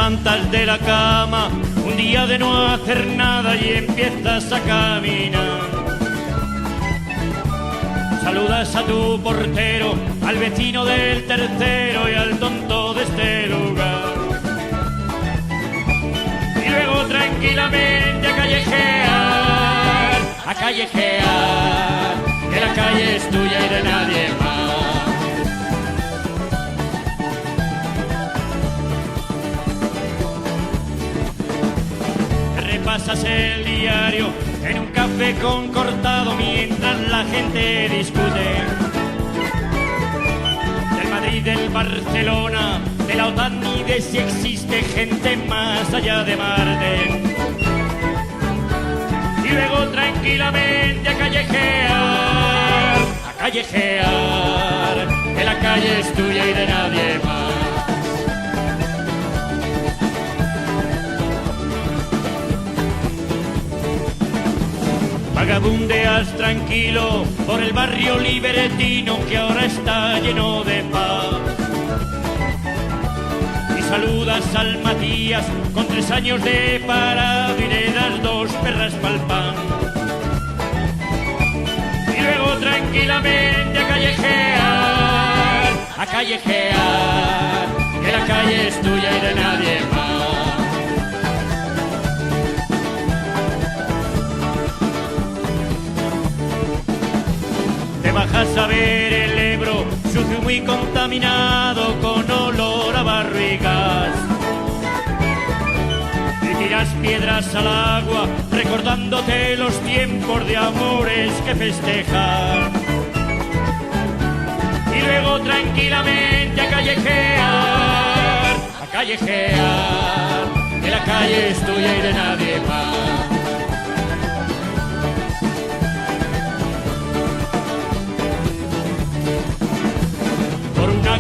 levantas de la cama un día de no hacer nada y empiezas a caminar. Saludas a tu portero, al vecino del tercero y al tonto de este lugar. Y luego tranquilamente a callejear, que la calle es tuya y de nadie más. Repasas el diario en un café con cortado mientras la gente discute del Madrid, del Barcelona, de la OTAN y de si existe gente más allá de Marte. Y luego tranquilamente a callejear, que la calle es tuya y de nadie más. Vagabundeas tranquilo por el barrio libertino que ahora está lleno de paz. Y saludas al Matías con 3 años de parado y le das 2 perras pa'l pan. Y luego tranquilamente a callejear, que la calle es tuya y de nadie más. Bajas a ver el Ebro, sucio y muy contaminado con olor a barro y gas. Y tiras piedras al agua, recordándote los tiempos de amores que festejar. Y luego tranquilamente a callejear, que la calle es tuya y de nadie más.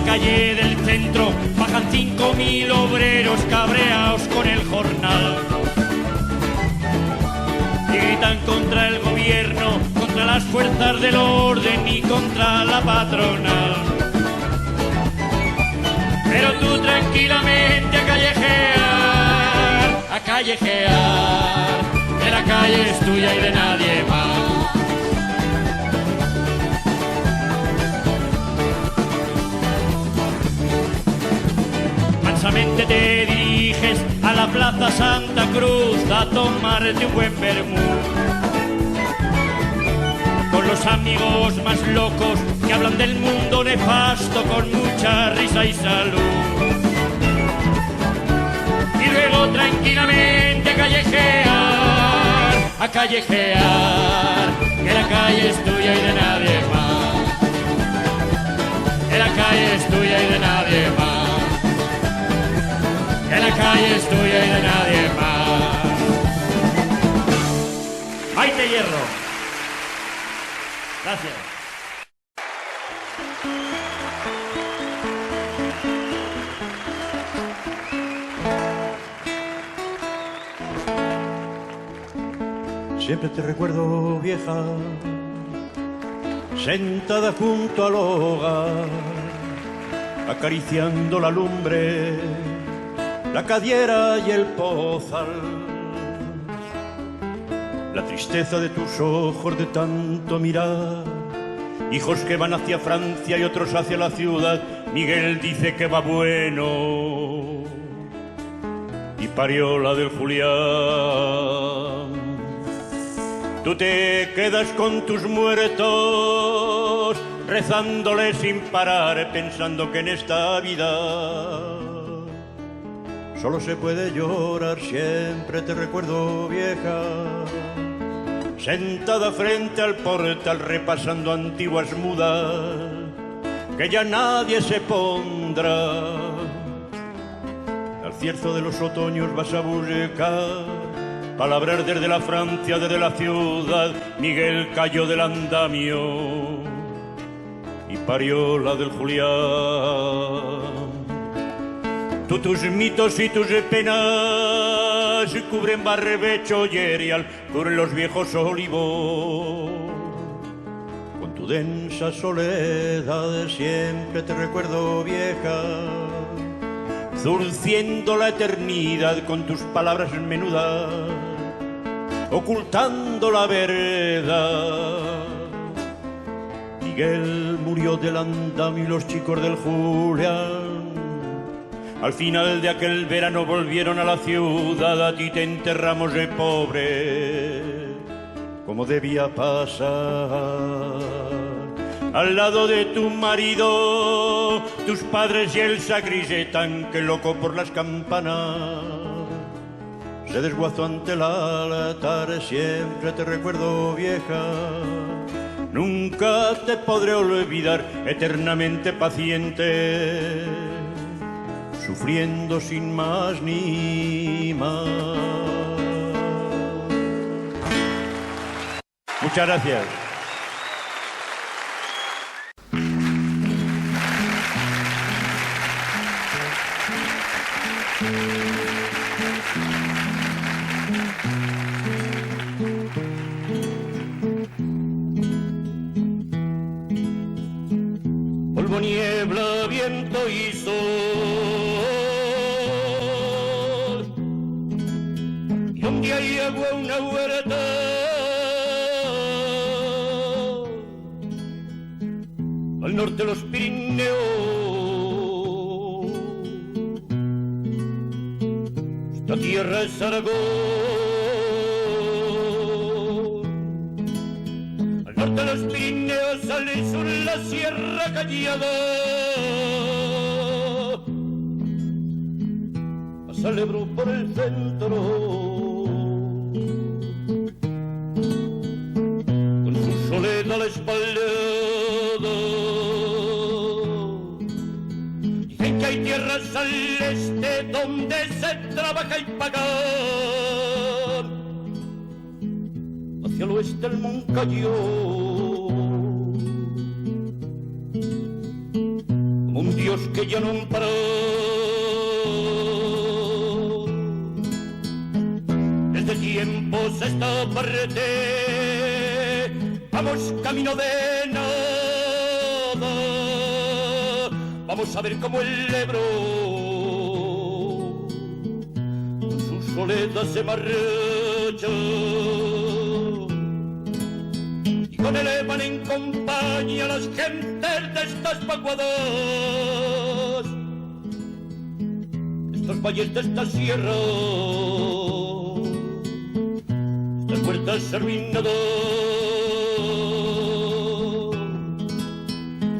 Calle del centro bajan 5.000 obreros cabreados con el jornal y gritan contra el gobierno, contra las fuerzas del orden y contra la patronal. Pero tú tranquilamente a callejear, que la calle es tuya y de nadie más. Te diriges a la Plaza Santa Cruz a tomarte un buen vermú con los amigos más locos que hablan del mundo nefasto con mucha risa y salud. Y luego tranquilamente a callejear, que la calle es tuya y de nadie más. Que la calle es tuya y de nadie más. Que la calle es tuya y de nadie más. Maite Hierro. Gracias. Siempre te recuerdo, vieja, sentada junto al hogar, acariciando la lumbre, la cadiera y el pozal. La tristeza de tus ojos de tanto mirar, hijos que van hacia Francia y otros hacia la ciudad. Miguel dice que va bueno y parió la del Julián. Tú te quedas con tus muertos, rezándole sin parar, pensando que en esta vida solo se puede llorar. Siempre te recuerdo, vieja, sentada frente al portal repasando antiguas mudas que ya nadie se pondrá. Al cierzo de los otoños vas a buscar palabras desde la Francia, desde la ciudad. Miguel cayó del andamio y parió la del Julián. Tú tus mitos y tus penas cubren barbecho y erial, cubren los viejos olivos. Con tu densa soledad siempre te recuerdo, vieja, zurciendo la eternidad con tus palabras menudas, ocultando la verdad. Miguel murió del andamio y los chicos del Julián al final de aquel verano volvieron a la ciudad. A ti te enterramos de pobre, como debía pasar. Al lado de tu marido, tus padres y el sacristán, que loco por las campanas se desguazó ante el altar. Siempre te recuerdo, vieja, nunca te podré olvidar, eternamente paciente, sufriendo sin más ni más. Muchas gracias. Polvo, niebla, viento y sol, y donde hay agua una huerta, al norte los Pirineos, esta tierra es Aragón, al norte los Pirineos, al sur la Sierra Callada, pasa el Ebro por el centro, con su soledad a la espalda. Dicen que hay tierras al este donde se trabaja y pagan, hacia el oeste el Moncayo, como un dios que ya no ampara. Desde tiempos a esta parte vamos camino de nada, vamos a ver cómo el Ebro con su soledad se marcha, y con él van en compañía las gentes de estas vaguadas, estos valles de esta sierra, estas puertas arruinadas.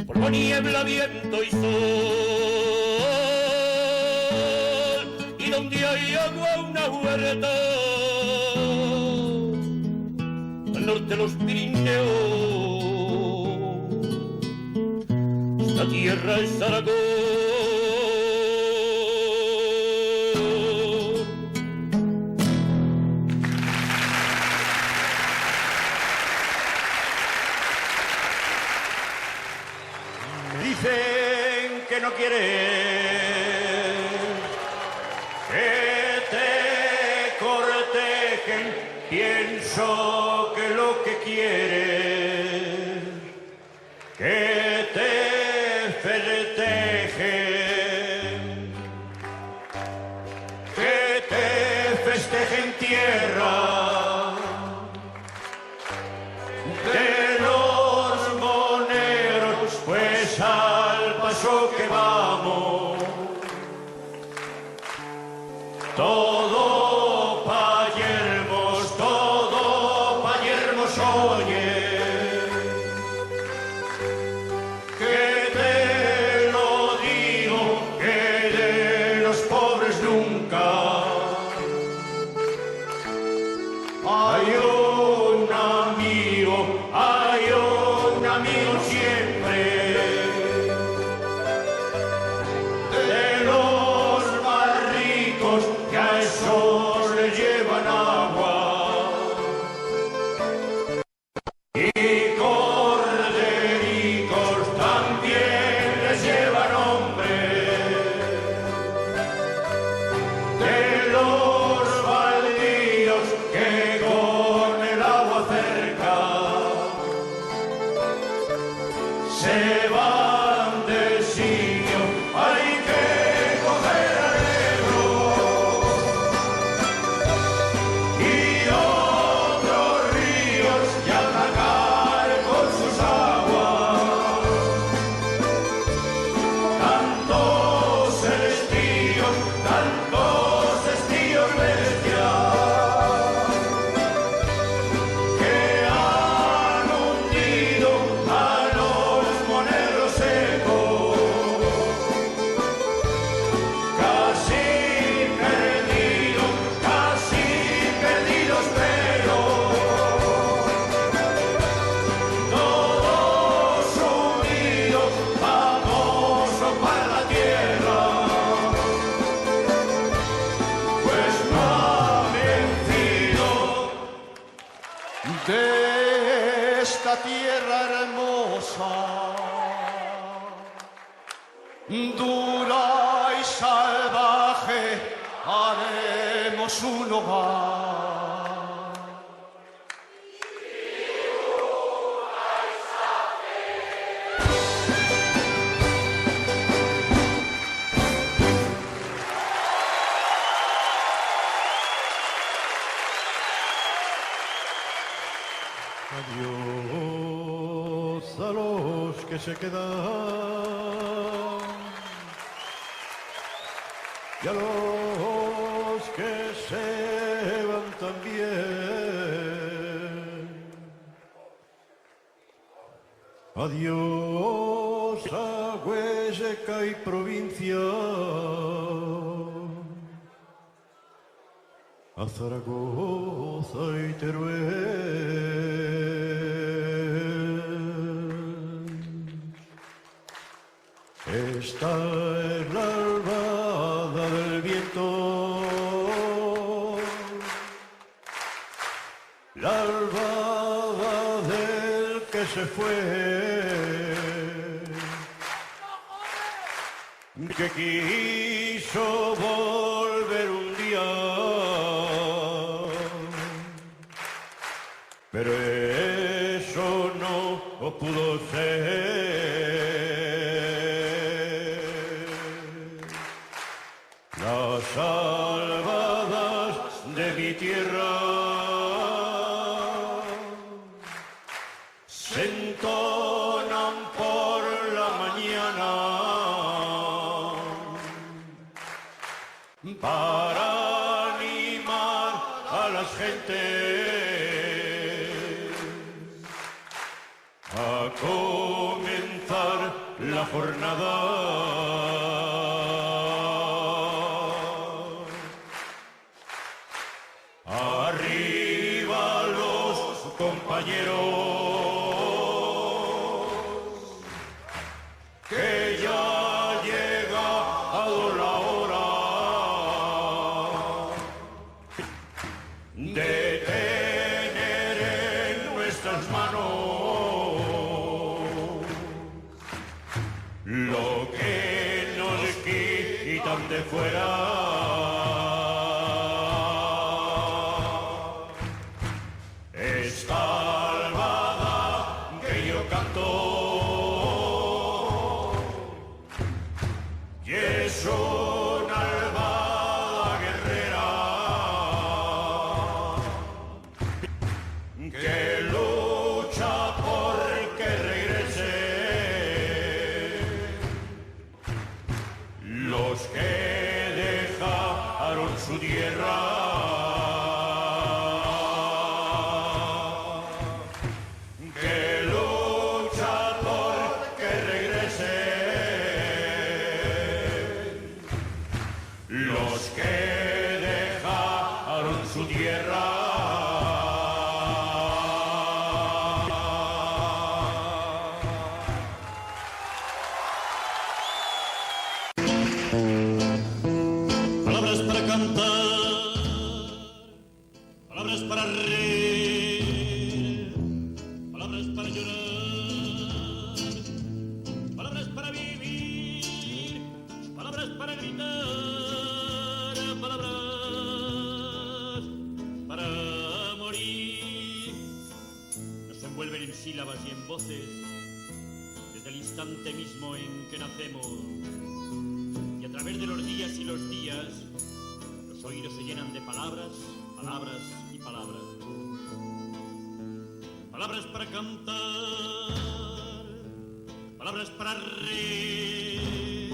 Polvo, niebla, viento y sol, y donde hay agua una huerta, al norte los Pirineos, esta tierra es Aragón. Dicen que no quieres que te cortejen, pienso que lo que quieres que te festejen, que te festejen tierra de los moneros, pues al paso que vamos todo pa' yermos, oye, que te lo digo, que de los pobres nunca hay un amigo siempre, de los más ricos que a esos les llevan agua y cordericos también les llevan hombre, de los baldíos que con el agua cerca se van del sitio, hay que coger al de esta tierra hermosa, dura y salvaje, haremos un hogar. Adiós a los que se quedan y a los que se van también. Adiós a Hueseca y provincia, a Zaragoza y Teruel. Esta es la albada del viento, la albada del que se fue, que quiso volver un día, pero eso no pudo ser. Las albadas de mi tierra se entonan por la mañana para animar a las gentes a comenzar la jornada. Arriba los compañeros, que ya llega la hora de tener en nuestras manos lo que nos quitan de fuera. Esta albada que yo canto y es una albada guerrera que lucha por que regrese los que dejaron su tierra. Que lucha por que regresen los que dejaron su tierra. Palabras para cantar, palabras para reír, palabras para llorar, palabras para vivir, palabras para gritar, palabras para morir. Nos envuelven en sílabas y en voces desde el instante mismo en que nacemos. Y a través de los días y los días, los oídos se llenan de palabras, palabras y palabras. Palabras para cantar, palabras para reír,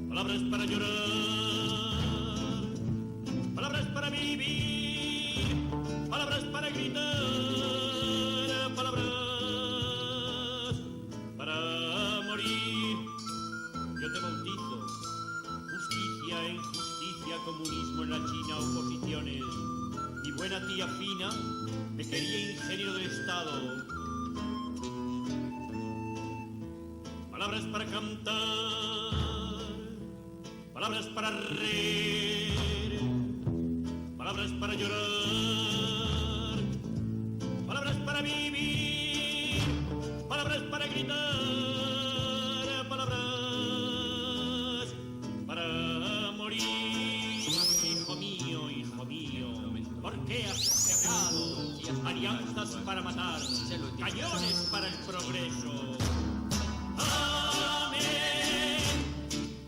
palabras para llorar, palabras para vivir, palabras para gritar, palabras para morir. Yo te bautizo, justicia en justicia, comunismo en la China, oposiciones. Mi buena tía Fina me quería ingeniero del Estado. Palabras para cantar, palabras para reír, palabras para llorar, alianzas para matar, cañones para el progreso. Amén,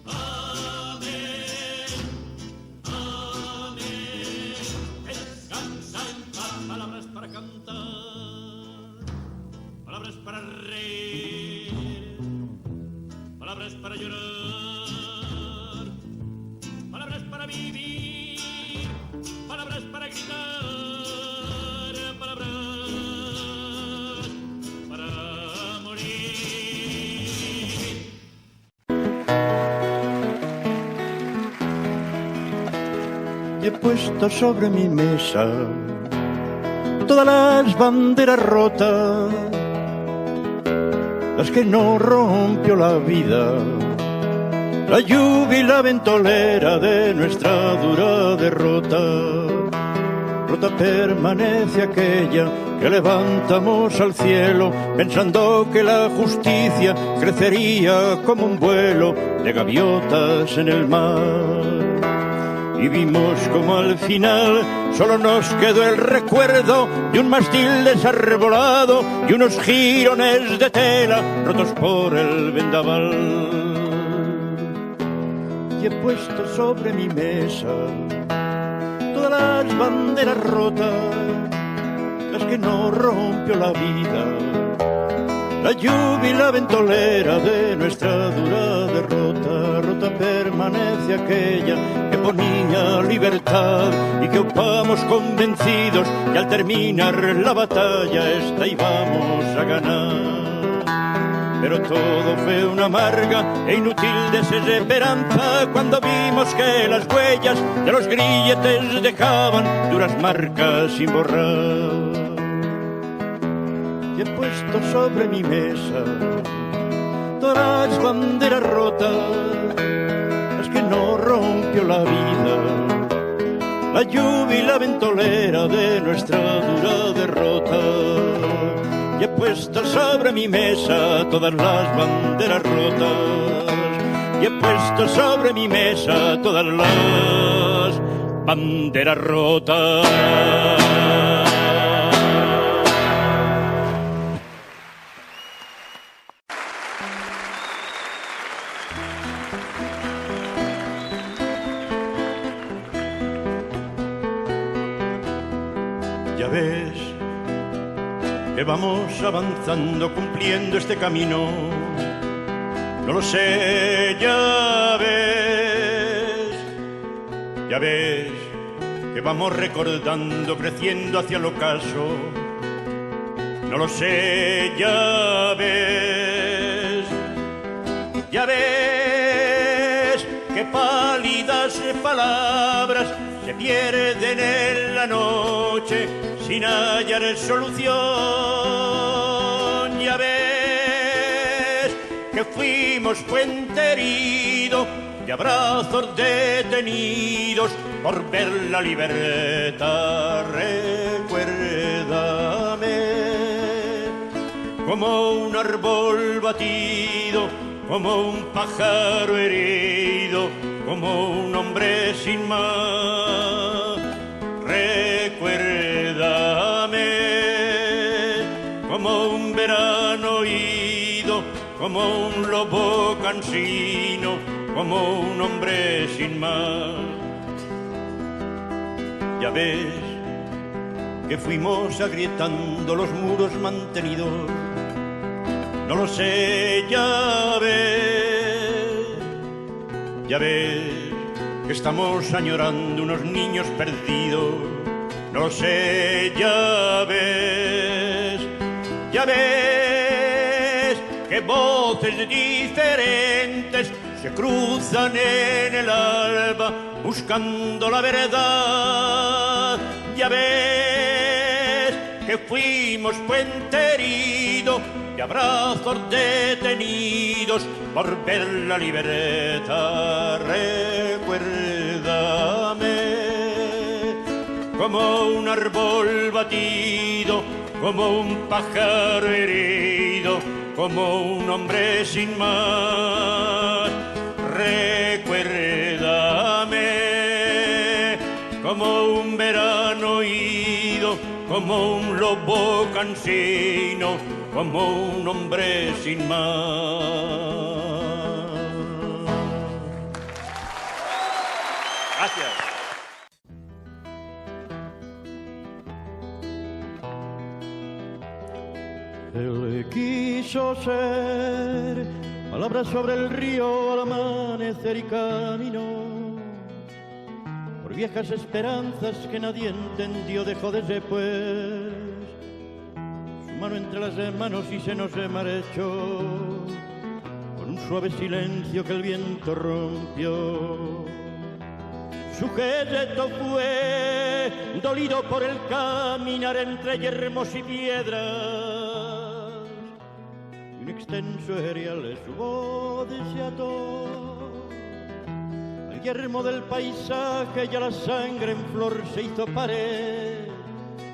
amén, amén. Descansa en paz, palabras para cantar, palabras para reír, palabras para llorar, palabras para vivir, palabras para gritar, palabras para morir. He puesto sobre mi mesa todas las banderas rotas, las que no rompió la vida, la lluvia y la ventolera de nuestra dura derrota. Rota permanece aquella que levantamos al cielo, pensando que la justicia crecería como un vuelo de gaviotas en el mar. Y vimos como al final solo nos quedó el recuerdo de un mástil desarbolado y unos jirones de tela rotos por el vendaval. Y he puesto sobre mi mesa todas las banderas rotas, las que no rompió la vida, la lluvia y la ventolera de nuestra dura derrota. Rota permanece aquella que ponía libertad y que ocupamos convencidos que al terminar la batalla esta íbamos a ganar. Pero todo fue una amarga e inútil desesperanza cuando vimos que las huellas de los grilletes dejaban duras marcas sin borrar. Y he puesto sobre mi mesa todas las banderas rotas, las que no rompió la vida, la lluvia y la ventolera de nuestra dura derrota. Y he puesto sobre mi mesa todas las banderas rotas, y he puesto sobre mi mesa todas las banderas rotas. Ya ves que vamos avanzando, cumpliendo este camino. No lo sé, ya ves que vamos recordando, creciendo hacia el ocaso. No lo sé, ya ves que pálidas palabras se pierden en la noche sin hallar solución. Ya ves que fuimos puente herido de abrazos detenidos por ver la libertad. Recuérdame como un árbol batido, como un pájaro herido, como un hombre sin más. Recuérdame como un verano ido, como un lobo cansino, como un hombre sin más. Ya ves que fuimos agrietando los muros mantenidos. No lo sé, ya ves que estamos añorando unos niños perdidos. No lo sé, ya ves que voces diferentes se cruzan en el alba buscando la verdad. Ya ves que fuimos puente herido de abrazos detenidos por ver la libertad. Recuérdame como un árbol batido, como un pájaro herido, como un hombre sin más. Recuérdame como un verano ido, como un lobo cansino, como un hombre sin más. Gracias. Él quiso ser palabras sobre el río al amanecer y camino por viejas esperanzas que nadie entendió. Dejó después su mano entre las manos y se nos marchó con un suave silencio que el viento rompió. Su gesto fue dolido por el caminar entre yermos y piedras, y un extenso erial su voz se ató al yermo del paisaje, y a la sangre en flor se hizo pared.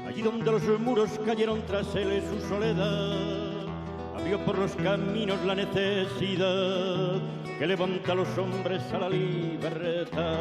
Allí donde los muros cayeron tras él su soledad, abrió por los caminos la necesidad que levanta a los hombres a la libertad.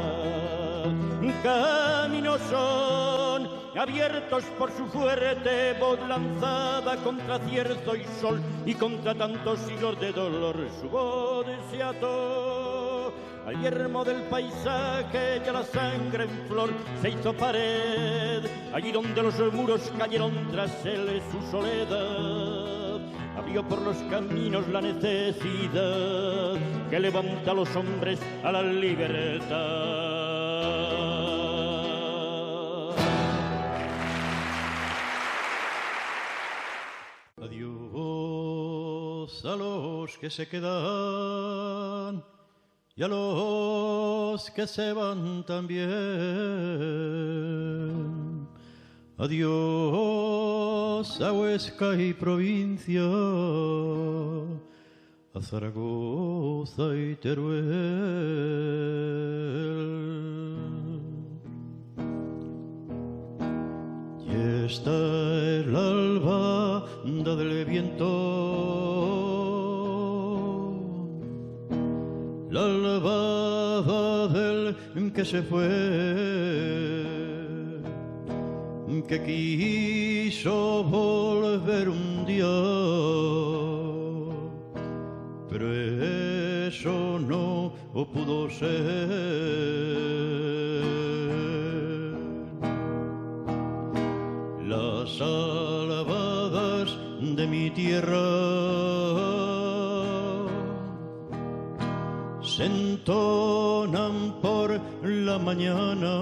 Caminos son abiertos por su fuerte voz lanzada contra cierzo y sol y contra tantos siglos de dolor. Su voz se ató al yermo del paisaje, y a la sangre en flor se hizo pared. Allí donde los muros cayeron tras él su soledad, abrió por los caminos la necesidad que levanta a los hombres a la libertad. Adiós a los que se quedan y a los que se van también. Adiós a Huesca y provincia, a Zaragoza y Teruel. Y está el alba del viento, la albada del que se fue, que quiso volver un día, pero eso no pudo ser. Las albadas de mi tierra se entonan por la mañana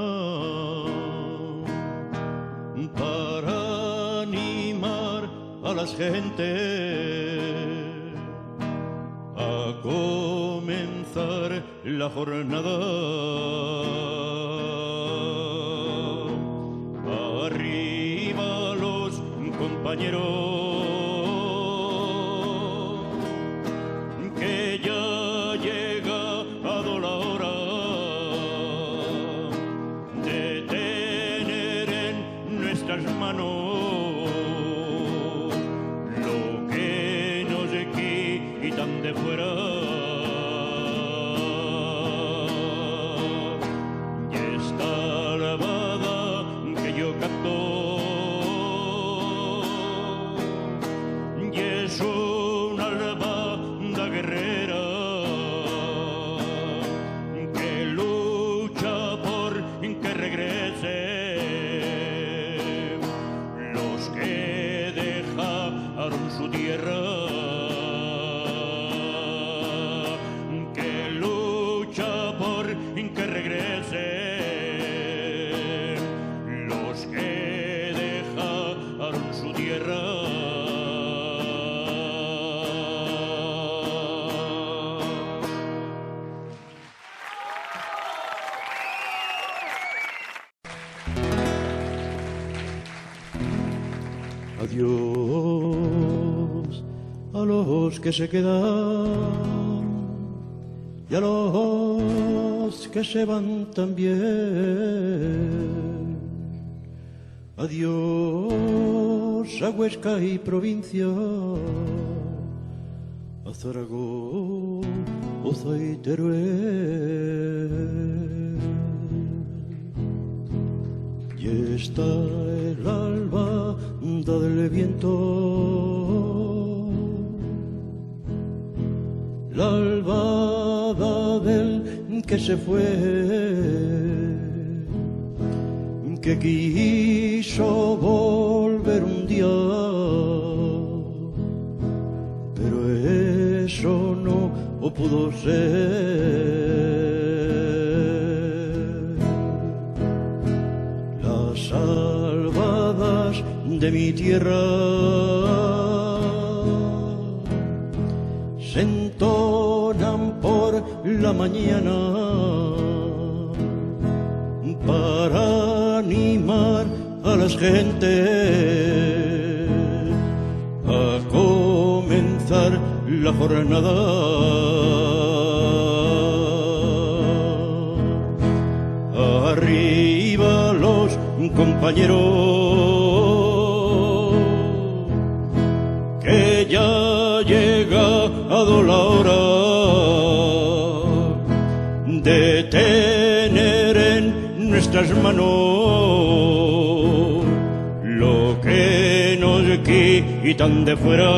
para animar a las gentes a comenzar la jornada. Arriba los compañeros, que ya llega la hora de tener en nuestras manos lo que nos quitan de fuera. Y esta albada que yo capto, y es una albada guerrera que lucha por que regrese los que dejaron su tierra, que lucha por que regrese los que dejaron su tierra. Adiós a los que se quedan y a los que se van también. Adiós a Huesca y provincia, a Zaragoza y Teruel. Y está el alba onda del viento, la albada del que se fue, que quiso volver un día, pero eso no pudo ser. Las albadas de mi tierra se entonan por la mañana para animar a las gentes a comenzar la jornada. Arriba los compañeros, que ya llegado la hora de tener en nuestras manos lo que nos quitan de fuera.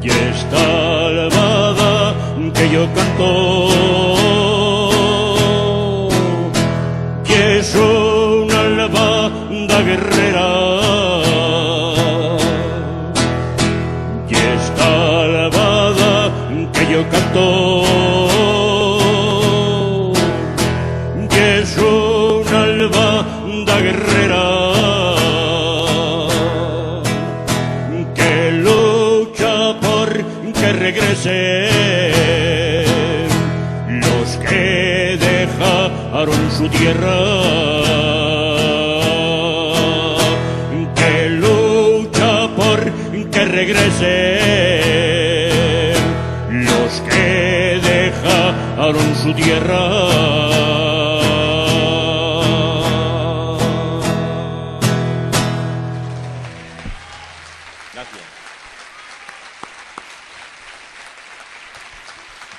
Y esta albada que yo canto, que es una albada guerrera, y esta albada que yo canto, que es una albada guerrera, que lucha por que regresen los que dejaron su tierra, que lucha por que regresen los que dejaron su tierra.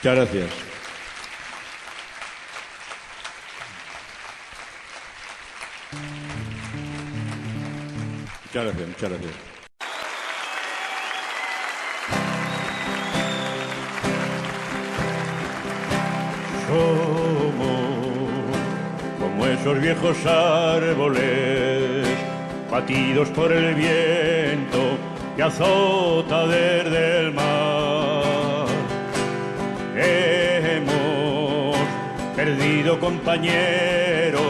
Muchas gracias. Muchas gracias, muchas gracias. Somos como esos viejos árboles batidos por el viento que azota desde el mar. Hemos perdido compañeros,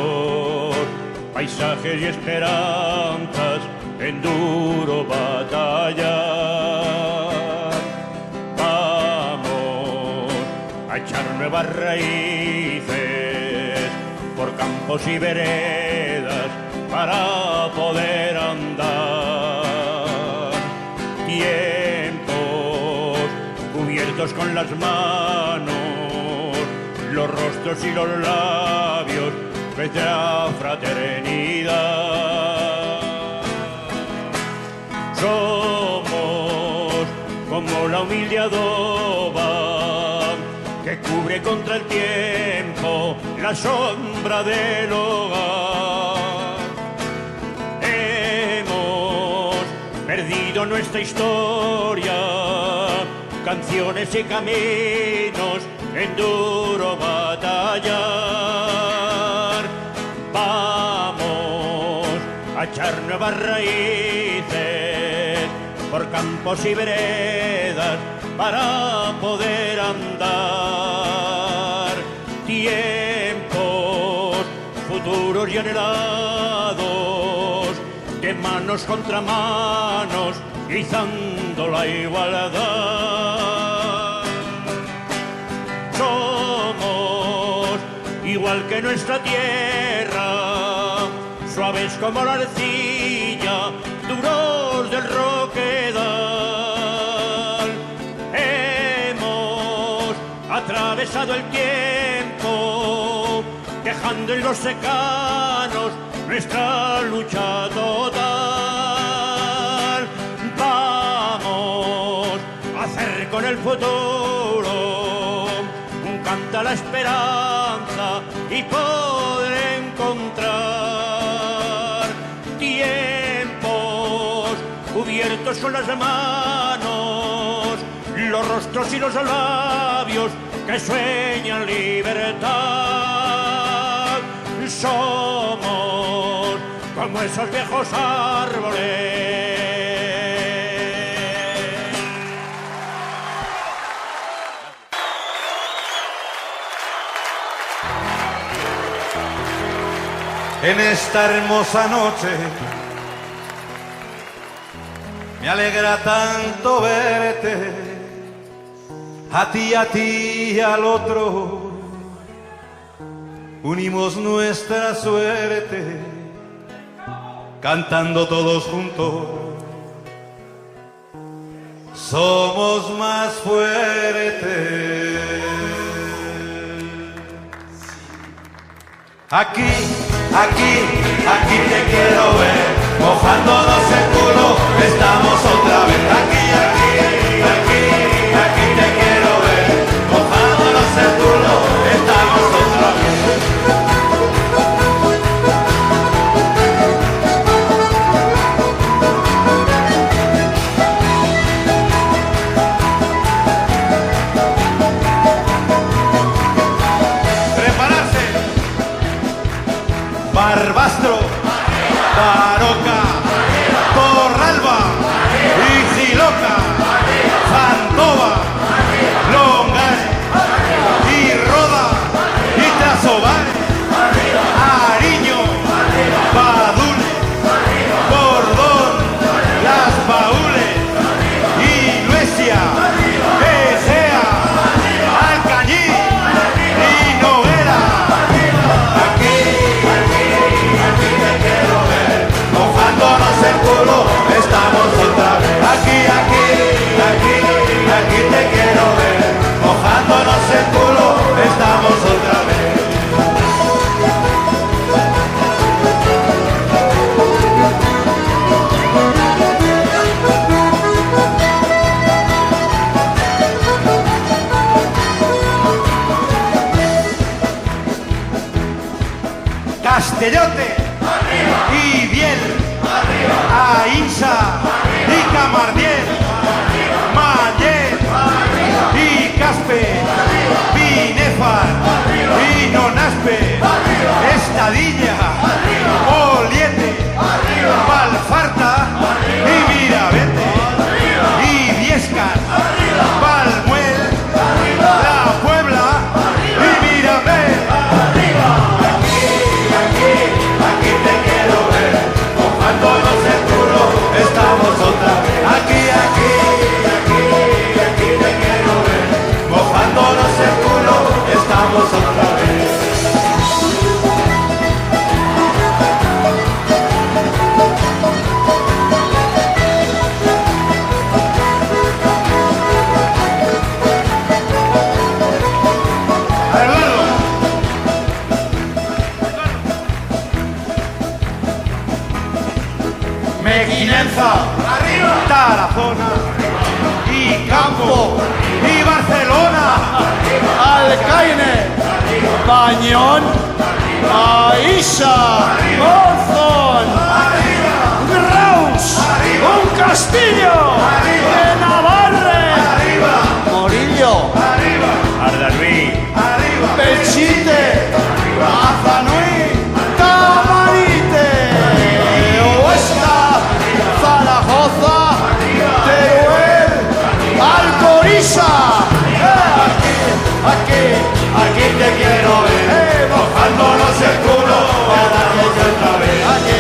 paisajes y esperanzas en duro batallar. Vamos a echar nuevas raíces por campos y veredas para poder andar. Tiempos cubiertos con las manos, los rostros y los labios de la fraternidad. Somos como la humilde adoba que cubre contra el tiempo la sombra del hogar. Hemos perdido nuestra historia, canciones y caminos en duro batallar. Vamos a echar nuevas raíces por campos y veredas para poder andar. Tiempos futuros y anhelados, de manos contra manos, izando la igualdad. Somos igual que nuestra tierra, suaves como la arcilla, duros del roquedal. Hemos atravesado el tiempo, dejando en los secanos nuestra lucha total. Vamos a hacer con el futuro, canta la esperanza y poder encontrar cubiertos con las manos, los rostros y los labios que sueñan libertad. Somos como esos viejos árboles. En esta hermosa noche me alegra tanto verte, a ti y al otro unimos nuestra suerte, cantando todos juntos, somos más fuertes. Aquí te quiero ver, mojándonos el culo, estamos otra vez. Aquí te quiero ver, mojándonos el culo, estamos otra vez. Prepararse. Barbastro, Daroca, Torralba, Igiloca, Zantova, Longares, y Roda, y Trasobares, Ariño, Badules, Bordón, Las Paules, Iglesia, Egea, Alcañiz y Noguera. Mojándonos el culo, estamos otra vez. Aquí te quiero ver. Mojándonos el culo, estamos otra vez. Castellote y Biel, Ainsa y Camardiel, Mayer y Caspe, Binefar y Nonaspe, Estadilla, Oliete, Valfarta y Miravete y Viescas, Valmuel, La Puebla y Mirabel. Aquí te quiero ver, mojándonos el culo, estamos otra vez. Aquí te quiero ver, mojándonos el culo, estamos otra vez. Mequinenza, Tarazona y Campo y Barcelona, Alcaine, Bañón, Aisha, Monzón, Graus, Un Castillo, de Navarre, Morillo, Ardanuí, Belchite, Azanui, Tamarite, Huesca, Zaragoza, Teruel, Alcoriza. Aquí te quiero ver, mojándonos el culo, otra vez. Aquí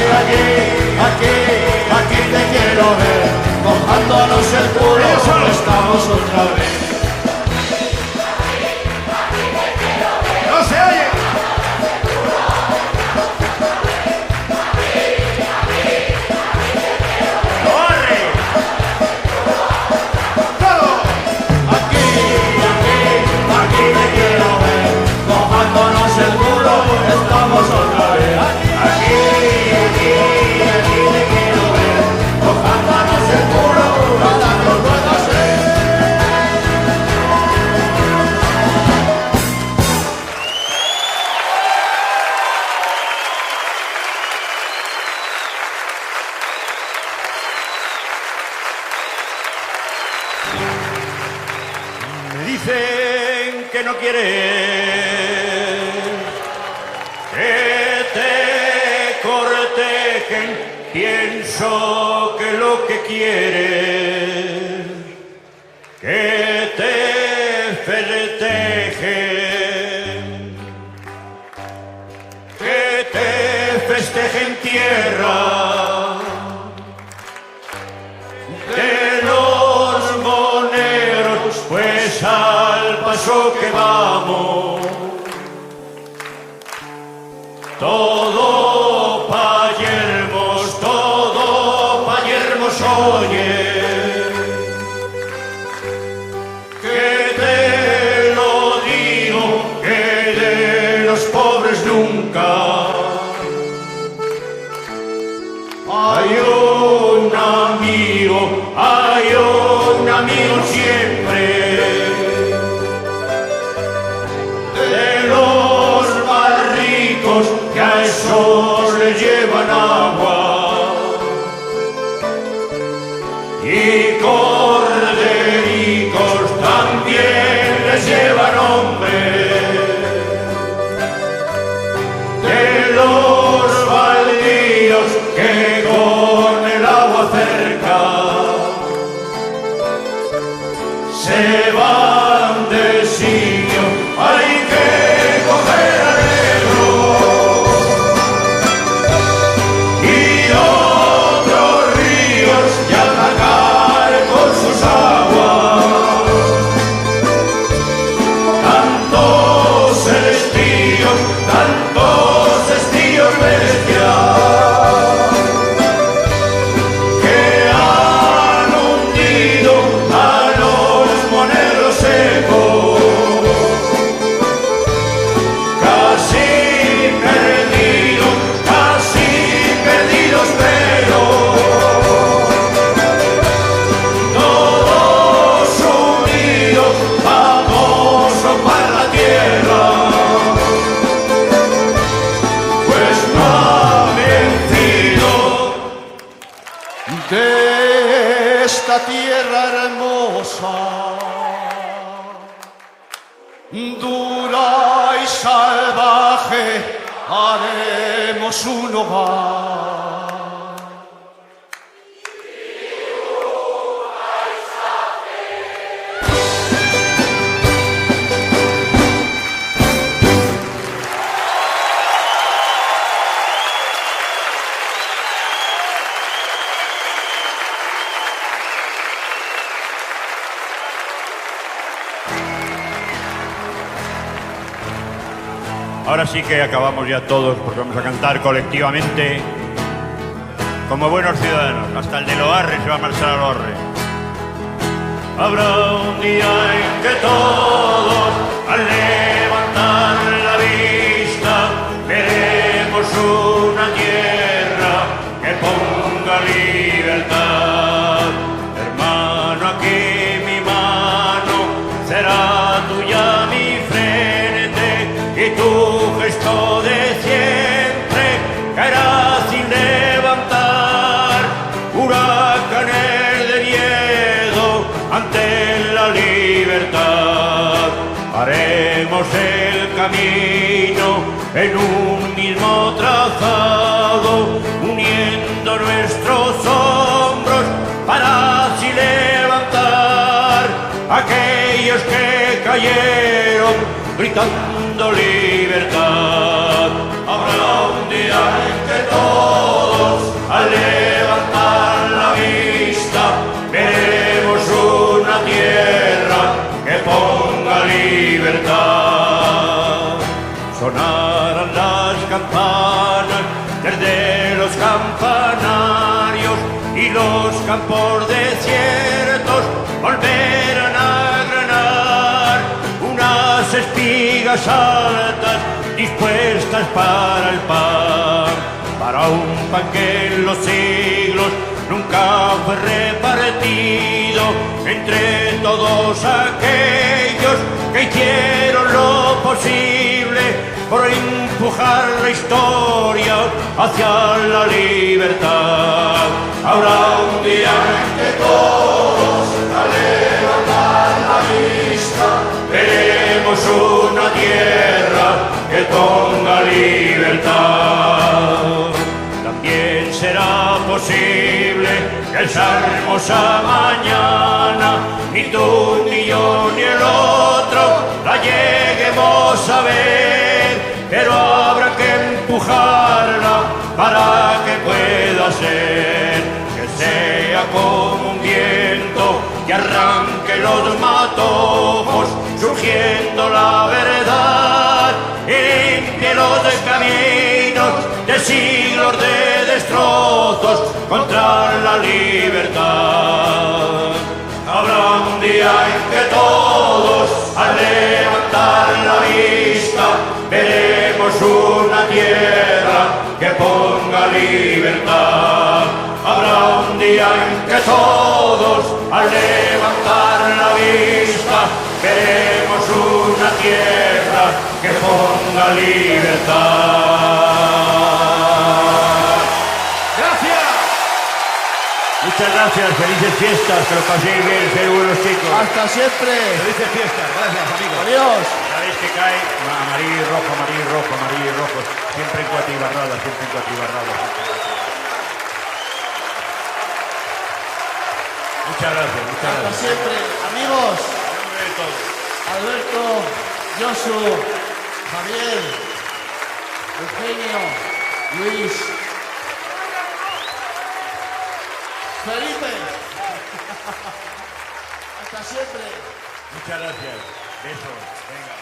no quieres que te cortejen, pienso que lo que quieres que te festejen, que te festejen tierra de los moneros, pues al paso que vamos todo pa' yermos, oye, que te lo digo, que de los pobres nunca hay un amigo siempre, de los más ricos que a esos les llevan agua y cordericos también les llevan hombre, de los baldíos que con el agua cerca se van de sitio, hay que coger al negro y otros ríos y atacar con sus aguas tantos estíos bestias que han hundido a los moneros secos, casi perdidos, pero todos unidos vamos para la tierra, pues no ha vencido de esta tierra hermosa, dura y salvaje, haremos un hogar. Ahora sí que acabamos ya todos porque vamos a cantar colectivamente como buenos ciudadanos. Hasta el de Loarre se va a marchar a Loarre. Habrá un día en que todos, al levantar la vista, veremos una tierra que ponga libertad. Hermano, aquí mi mano será tuya, mi frente, y tu gesto de siempre caerá sin levantar huracanes de miedo ante la libertad. Haremos el camino en un mismo trazado, uniendo nuestros hombros para así levantar a aquellos que cayeron gritando libertad. Habrá un día en que todos, al levantar la vista, veremos una tierra que ponga libertad. Sonarán las campanas desde los campanarios y los campos desiertos volverán a granar unas espigas altas dispuestas para el pan, para un pan que en los siglos nunca fue repartido entre todos aquellos que hicieron lo posible por empujar la historia hacia la libertad. Habrá un día en que todos, al levantar la vista, veremos que ponga libertad. También será posible que esa hermosa mañana ni tú, ni yo, ni el otro la lleguemos a ver, pero habrá que empujarla para que pueda ser, que sea como un viento que arranque los matojos, surgiendo la verdad y limpie los caminos de siglos de destrozos contra la libertad. Habrá un día en que todos, al levantar la vista, veremos una tierra que ponga libertad. Habrá un día en que todos, al levantar la vista, veremos una tierra que ponga libertad. ¡Gracias! Muchas gracias, felices fiestas, que lo paséis bien, ser buenos chicos. Hasta siempre. Felices fiestas, gracias amigos. Adiós. Sabéis que cae amarillo y rojo, amarillo y rojo, amarillo y rojo, siempre en Cuatibarrada, siempre en Cuatibarrada. Muchas gracias, muchas Hasta gracias. siempre. Amigos, En nombre de todos. Alberto, Josu, Javier, Eugenio, Luis, Felipe. Hasta siempre. Muchas gracias. Besos. Venga.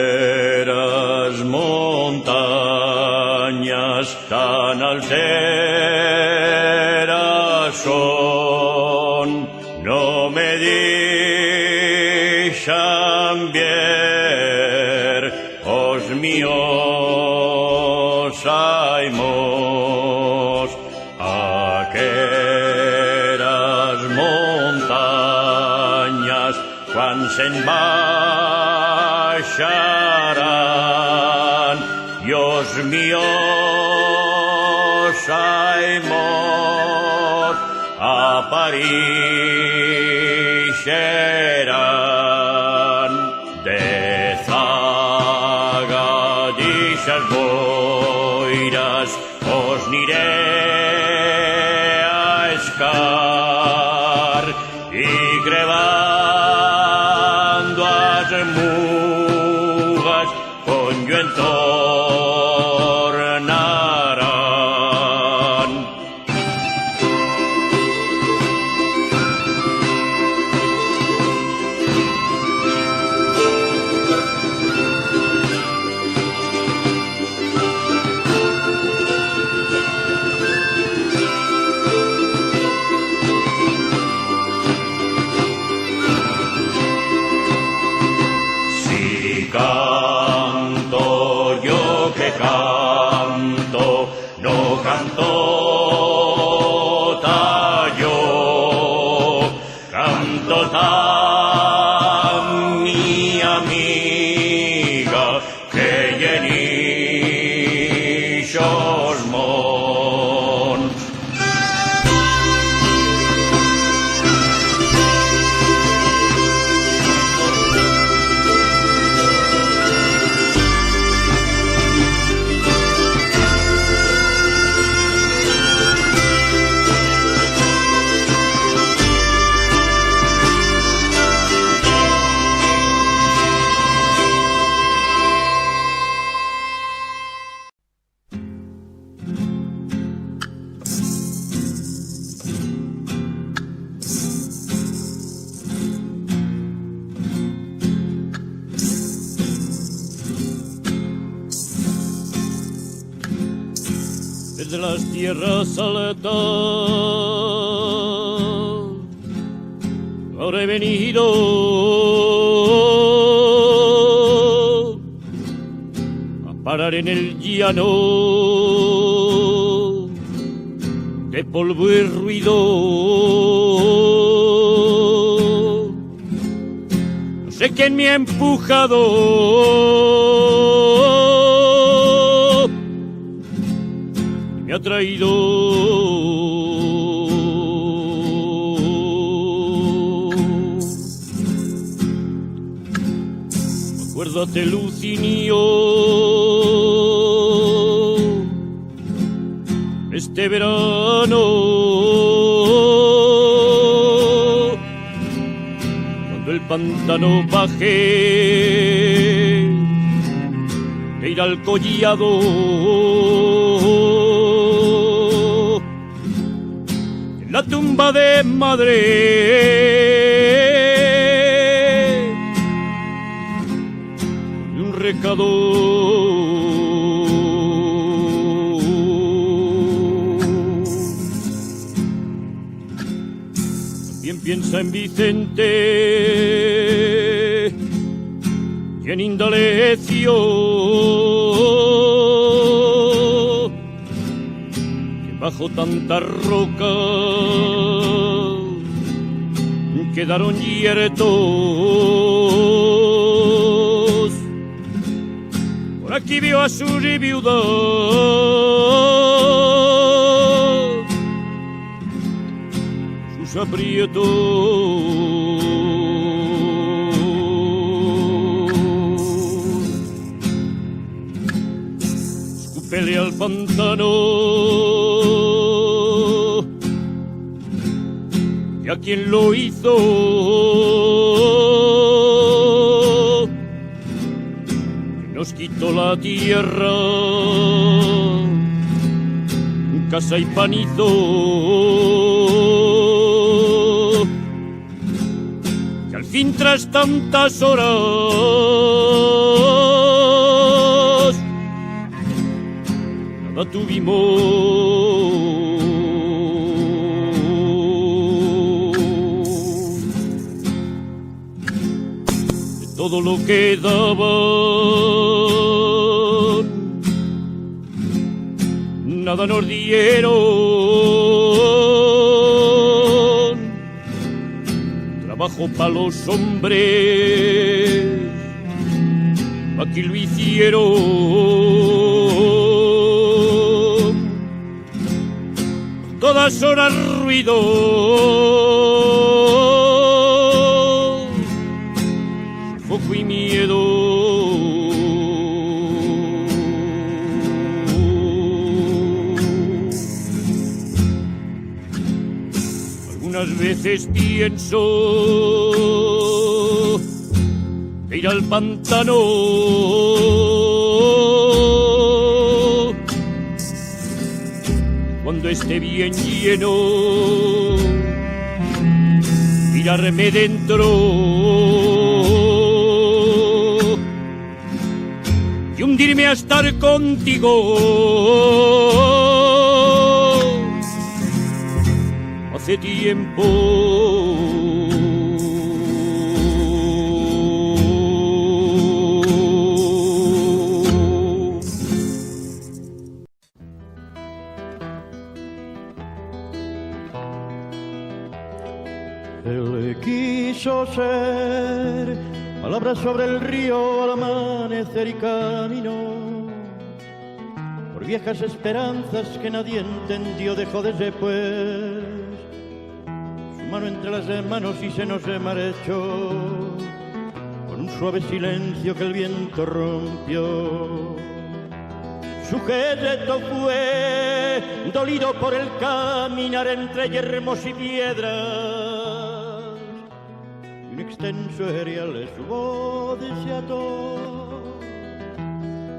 Aqueras montañas tan alteras son, no me deixan ver os míos aimos. Aqueras montañas quan se'n baixaran i os míos aimos apareixeran. De zagadixes boires os niré a escar i crevando as mugas con yo entornarán. Si canto yo que canto, no canto tallo, canto tan mi amiga que llenixos mons. Desde las tierras altas habré venido parar en el llano de polvo y ruido. No sé quién me ha empujado y me ha traído. Acuérdate, Lucinio, este verano, cuando el pantano baje de ir al collado, en la tumba de madre recado. También piensa en Vicente y en Indalecio, que bajo tanta roca quedaron yertos. Aquí vio a sus viudas sus aprietos. Escúpele al pantano y a quien lo hizo. Nos quitó la tierra, casa y panizo, que al fin tras tantas horas nada tuvimos. De todo lo que daban, nada nos dieron. Trabajo para los hombres, aquí lo hicieron. Todas horas ruido, foco y miedo. Algunas veces pienso de ir al pantano, cuando esté bien lleno, tirarme dentro y hundirme a estar contigo. Hace tiempo él quiso ser palabras sobre el río al amanecer y camino por viejas esperanzas que nadie entendió. Dejó de ser pues su mano entre las manos y se nos marchó con un suave silencio que el viento rompió. Su gesto fue dolido por el caminar entre yermos y piedras, y un extenso aerial de su voz se ató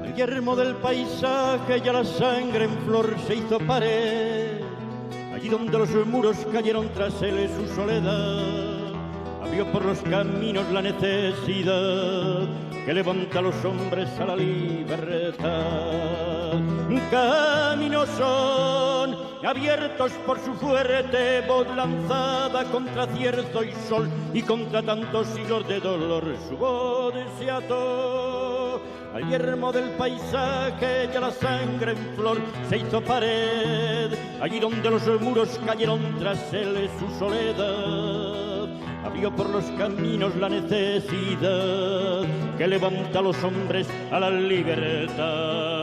al yermo del paisaje, y a la sangre en flor se hizo pared. Allí donde los muros cayeron tras él, su soledad abrió por los caminos la necesidad que levanta a los hombres a la libertad. Caminos son abiertos por su fuerte voz lanzada contra cierzo y sol y contra tantos siglos de dolor. Su voz se ató al yermo del paisaje ya la sangre en flor se hizo pared, allí donde los muros cayeron tras él su soledad, abrió por los caminos la necesidad que levanta a los hombres a la libertad.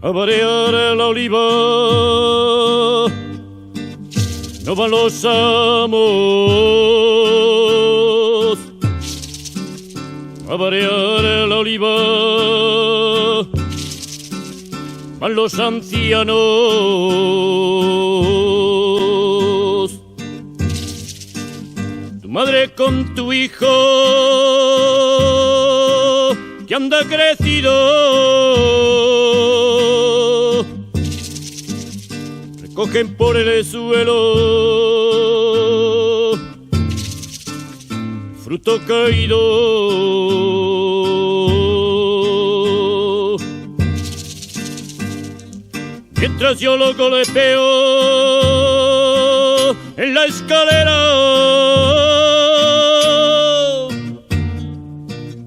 A varear la oliva no van los amos, a varear la oliva van los ancianos. Tu madre con tu hijo que anda crecido, recogen por el suelo fruto caído, mientras yo lo golpeo en la escalera,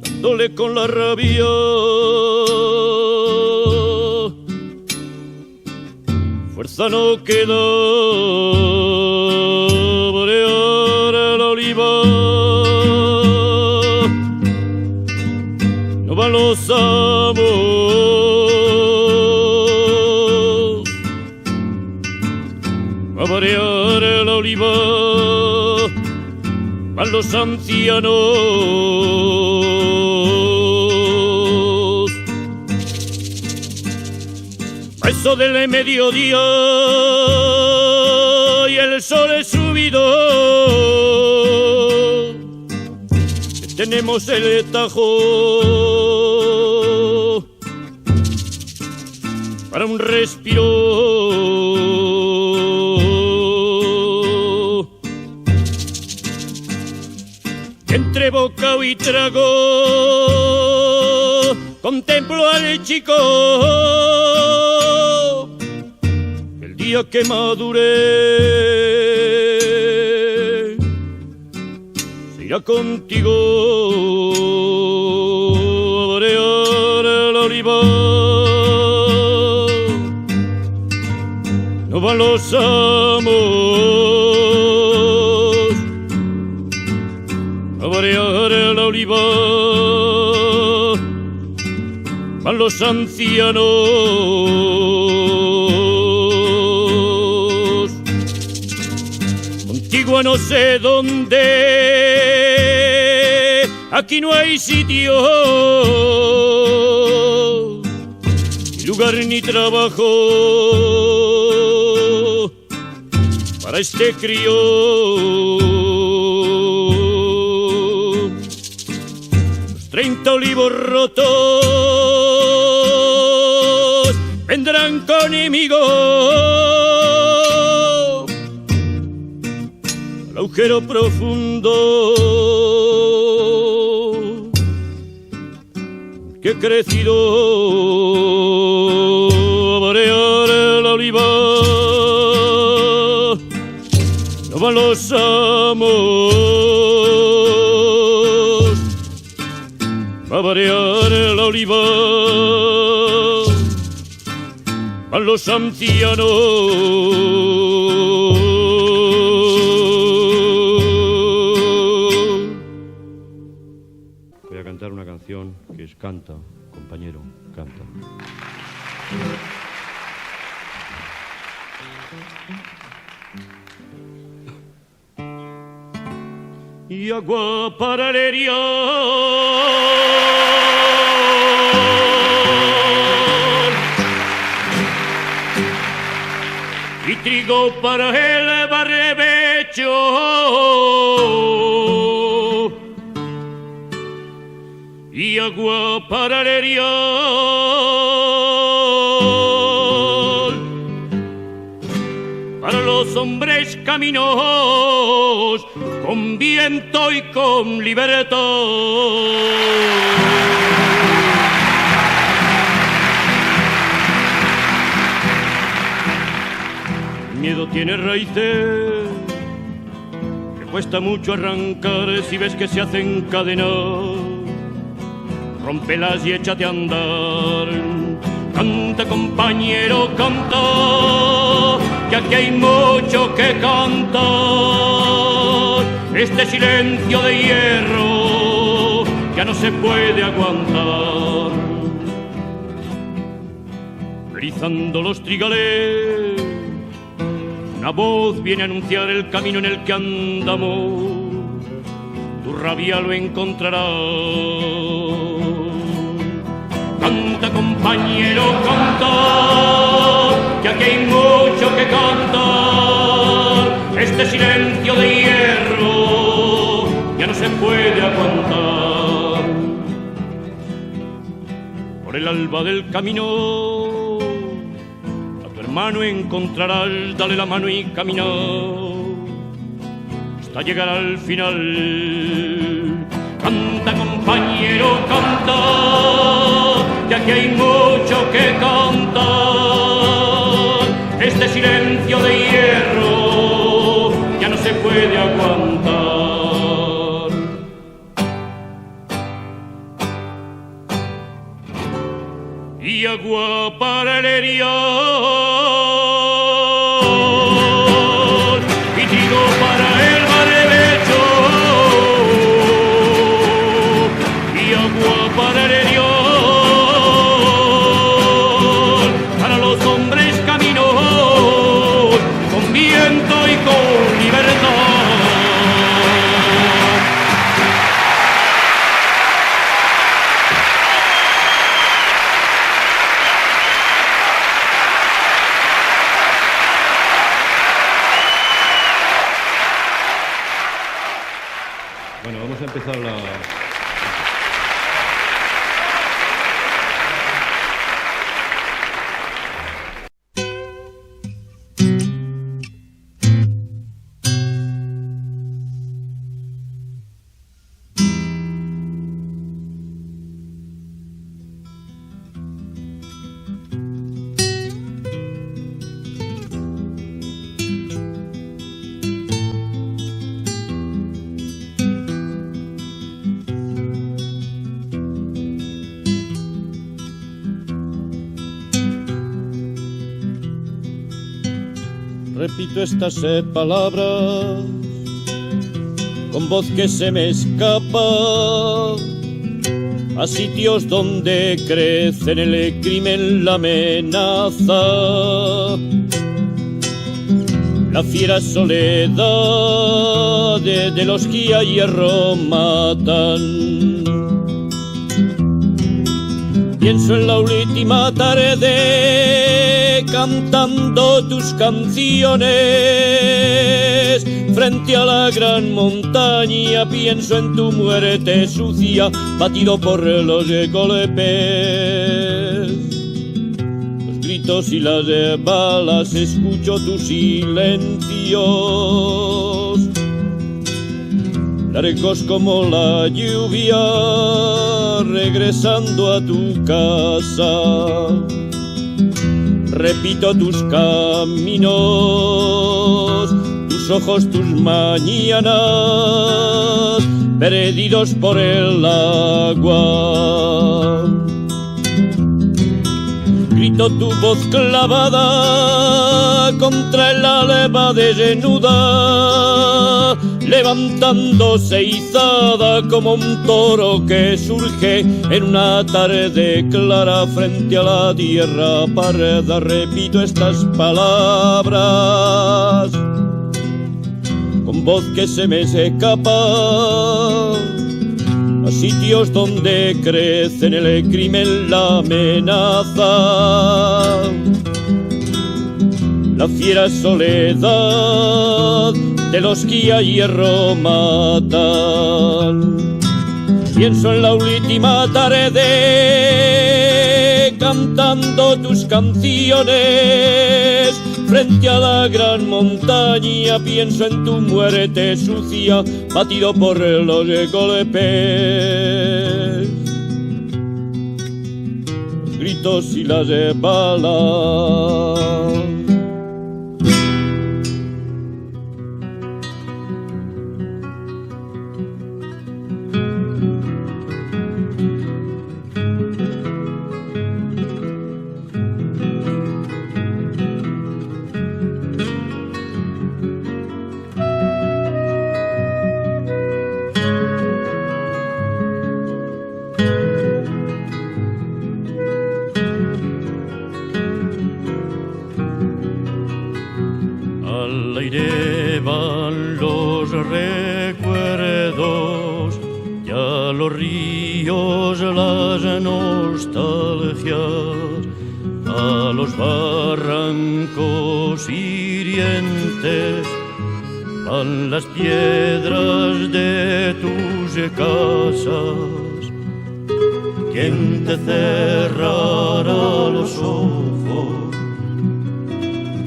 dándole con la rabia fuerza no queda, varear la oliva no van los amos, a varear la oliva van los ancianos. A eso del mediodía y el sol es subido, tenemos el tajo para un respiro. Entre bocado y trago contemplo al chico, el día que madure se irá contigo a varear la oliva. No van los amos a varear la oliva, van los ancianos. Contigo a no sé dónde, aquí no hay sitio, ni lugar ni trabajo para este crío. 30 olivos rotos vendrán conmigo al agujero profundo que he crecido a varear la oliva. No van los amos a varear la oliva, van los ancianos. Voy a cantar una canción que es Canta, compañero, canta. Y agua para la herida y trigo para el barbecho y agua para la herida caminos, con viento y con libertad. El miedo tiene raíces que cuesta mucho arrancar si ves que se hacen cadenas. Rómpelas y échate a andar. Canta, compañero, canta, que aquí hay mucho que cantar. Este silencio de hierro ya no se puede aguantar. Rizando los trigales, una voz viene a anunciar el camino en el que andamos. Tu rabia lo encontrarás. Canta, compañero, canta, que aquí hay mucho que cantar. Este silencio de hierro ya no se puede aguantar. Por el alba del camino a tu hermano encontrarás, dale la mano y camina hasta llegar al final. Canta, compañero, canta, que aquí hay mucho que cantar. Este silencio de hierro ya no se puede aguantar. Y agua para el erial, y trigo para el barbecho, y agua para el erial. Bueno, vamos a empezar la... Repito estas palabras con voz que se me escapa a sitios donde crecen el crimen, la amenaza, la fiera soledad de los que a hierro matan. Pienso en la última tarde cantando tus canciones frente a la gran montaña. Pienso en tu muerte sucia, batido por los golpes, los gritos y las balas. Escucho tus silencios, largos como la lluvia, regresando a tu casa. Repito tus caminos, tus ojos, tus mañanas, perdidos por el agua. Grito tu voz clavada contra el alba desnuda, levantándose izada como un toro que surge en una tarde clara frente a la tierra parda. Repito estas palabras con voz que se me escapa a sitios donde crecen el crimen, la amenaza, la fiera soledad de los que a hierro matan. Pienso en la última tarde cantando tus canciones frente a la gran montaña, pienso en tu muerte sucia, batido por los golpes, gritos y las balas. Al aire van los recuerdos, ya los ríos, las nostalgias, a los barrancos hirientes van las piedras de tus casas. ¿Quién te cerrará los ojos,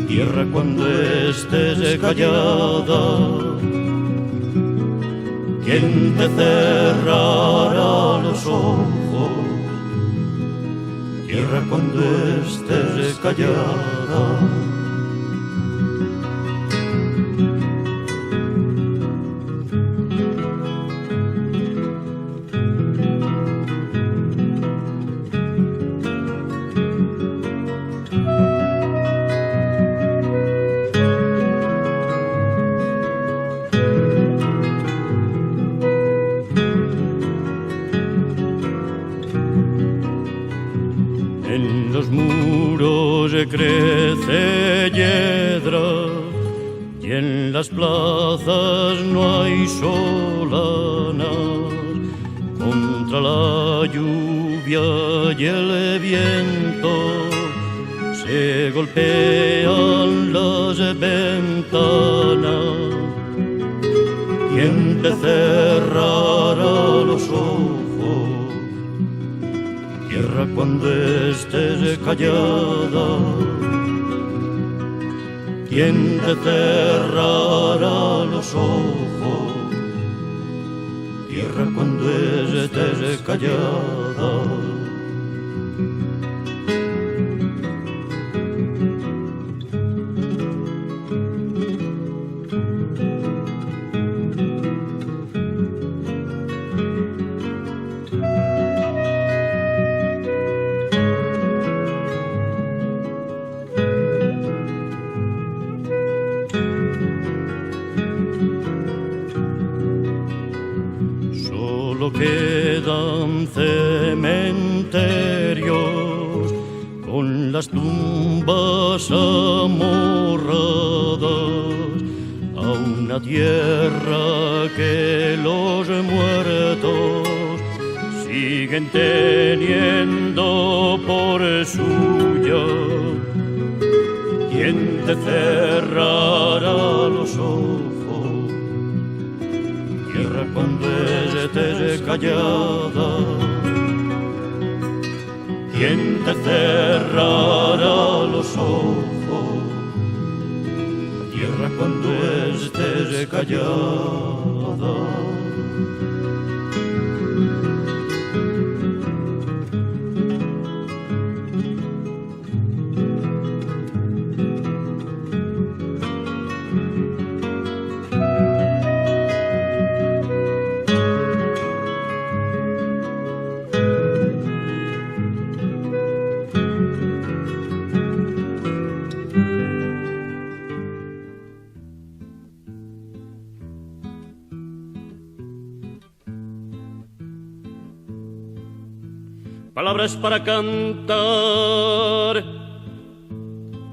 tierra, cuando estés callada? ¿Quién te cerrará los ojos, tierra, cuando estés callada? En los muros crece hiedra y en las plazas no hay solanas. Contra la lluvia y el viento se golpean las ventanas. ¿Quién te cerrará los ojos, tierra, cuando estés callada? ¿Quién te cerrará los ojos, tierra, cuando estés callada? Solo quedan cementerios con las tumbas amorradas a una tierra que los muertos siguen teniendo por suya. ¿Quién te cerrará los ojos, tierra, cuando estés callada? ¿Quién te cerrará los ojos, tierra, cuando estés callada? Palabras para cantar,